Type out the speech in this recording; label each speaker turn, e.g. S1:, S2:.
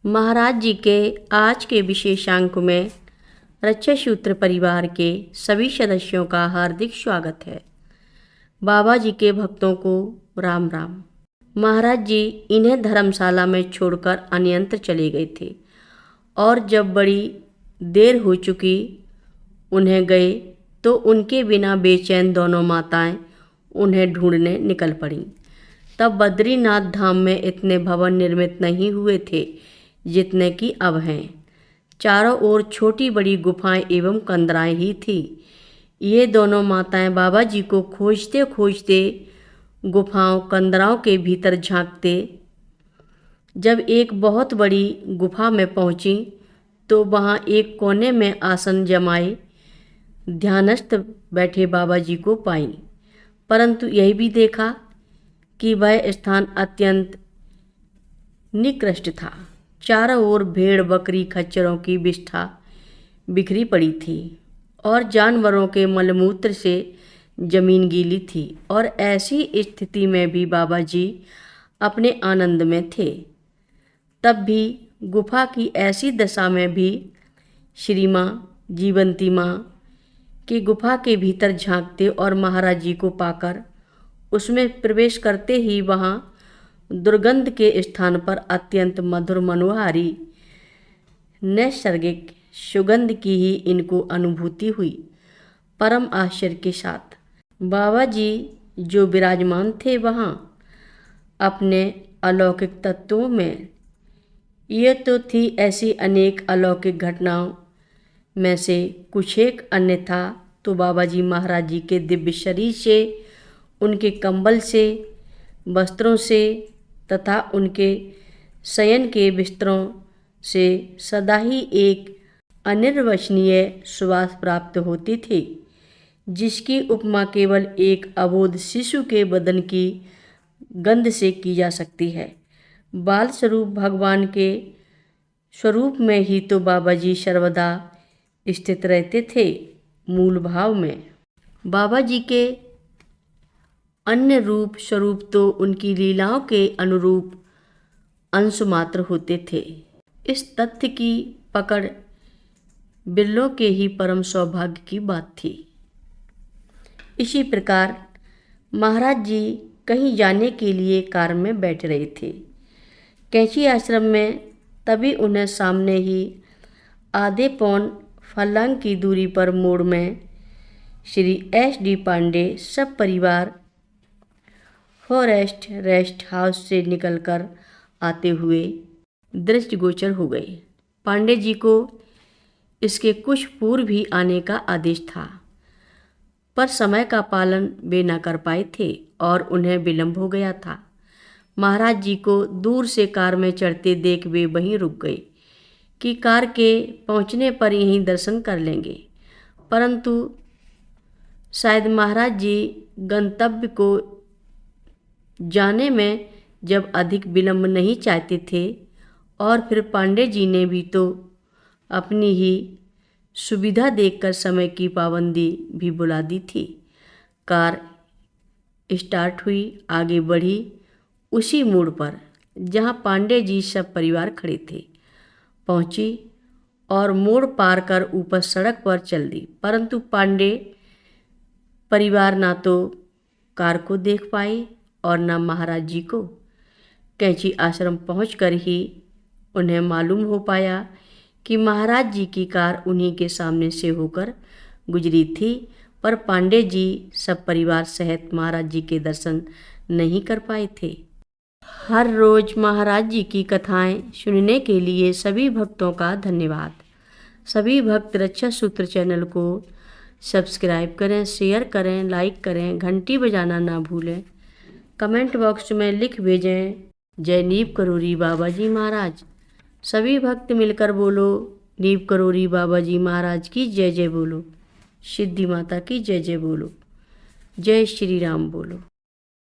S1: महाराज जी के आज के विशेषांक में रक्षा सूत्र परिवार के सभी सदस्यों का हार्दिक स्वागत है। बाबा जी के भक्तों को राम राम। महाराज जी इन्हें धर्मशाला में छोड़कर अन्यंत्र चले गए थे और जब बड़ी देर हो चुकी उन्हें गए तो उनके बिना बेचैन दोनों माताएं उन्हें ढूंढने निकल पड़ीं। तब बद्रीनाथ धाम में इतने भवन निर्मित नहीं हुए थे जितने कि अब हैं। चारों ओर छोटी बड़ी गुफाएं एवं कंदराएं ही थी। ये दोनों माताएं बाबा जी को खोजते खोजते गुफाओं कंदराओं के भीतर झांकते जब एक बहुत बड़ी गुफा में पहुंची तो वहां एक कोने में आसन जमाए ध्यानस्थ बैठे बाबा जी को पाई, परंतु यही भी देखा कि वह स्थान अत्यंत निकृष्ट था। चारों ओर भेड़ बकरी खच्चरों की विष्ठा बिखरी पड़ी थी और जानवरों के मलमूत्र से जमीन गीली थी और ऐसी स्थिति में भी बाबा जी अपने आनंद में थे। तब भी गुफा की ऐसी दशा में भी श्री माँ जीवंती माँ की गुफा के भीतर झांकते और महाराज जी को पाकर उसमें प्रवेश करते ही वहाँ दुर्गंध के स्थान पर अत्यंत मधुर मनोहारी नैसर्गिक सुगंध की ही इनको अनुभूति हुई। परम आश्चर्य के साथ बाबा जी जो विराजमान थे वहाँ अपने अलौकिक तत्वों में, ये तो थी ऐसी अनेक अलौकिक घटनाओं में से कुछ एक, अन्यथा तो बाबा जी महाराज जी के दिव्य शरीर से, उनके कंबल से, वस्त्रों से तथा उनके शयन के बिस्तरों से सदा ही एक अनिर्वचनीय सुवास प्राप्त होती थी, जिसकी उपमा केवल एक अबोध शिशु के बदन की गंध से की जा सकती है। बाल स्वरूप भगवान के स्वरूप में ही तो बाबा जी सर्वदा स्थित रहते थे, मूल भाव में। बाबा जी के अन्य रूप स्वरूप तो उनकी लीलाओं के अनुरूप अंश मात्र होते थे। इस तथ्य की पकड़ बिरलों के ही परम सौभाग्य की बात थी। इसी प्रकार महाराज जी कहीं जाने के लिए कार में बैठ रहे थे कैंची आश्रम में, तभी उन्हें सामने ही आधे पौन फर्लांग की दूरी पर मोड़ में श्री SD पांडे सब परिवार फॉरेस्ट रेस्ट हाउस से निकलकर आते हुए दृष्टिगोचर हो गए। पांडे जी को इसके कुछ पूर्व भी आने का आदेश था, पर समय का पालन वे न कर पाए थे और उन्हें विलंब हो गया था। महाराज जी को दूर से कार में चढ़ते देख वे वहीं रुक गए कि कार के पहुंचने पर यहीं दर्शन कर लेंगे, परंतु शायद महाराज जी गंतव्य को जाने में जब अधिक विलंब नहीं चाहते थे और फिर पांडे जी ने भी तो अपनी ही सुविधा देखकर समय की पाबंदी भी बुला दी थी। कार स्टार्ट हुई, आगे बढ़ी उसी मोड़ पर जहां पांडे जी सब परिवार खड़े थे, पहुंची और मोड़ पार कर ऊपर सड़क पर चल दी, परंतु पांडे परिवार ना तो कार को देख पाए और न महाराज जी को। कैंची आश्रम पहुंचकर ही उन्हें मालूम हो पाया कि महाराज जी की कार उन्हीं के सामने से होकर गुजरी थी, पर पांडे जी सब परिवार सहित महाराज जी के दर्शन नहीं कर पाए थे। हर रोज महाराज जी की कथाएं सुनने के लिए सभी भक्तों का धन्यवाद। सभी भक्त रक्षा सूत्र चैनल को सब्सक्राइब करें, शेयर करें, लाइक करें, घंटी बजाना ना भूलें। कमेंट बॉक्स में लिख भेजें जय नीव करोरी बाबा जी महाराज। सभी भक्त मिलकर बोलो नीव करोरी बाबा जी महाराज की जय जय बोलो, सिद्धि माता की जय जय बोलो, जय श्री राम बोलो।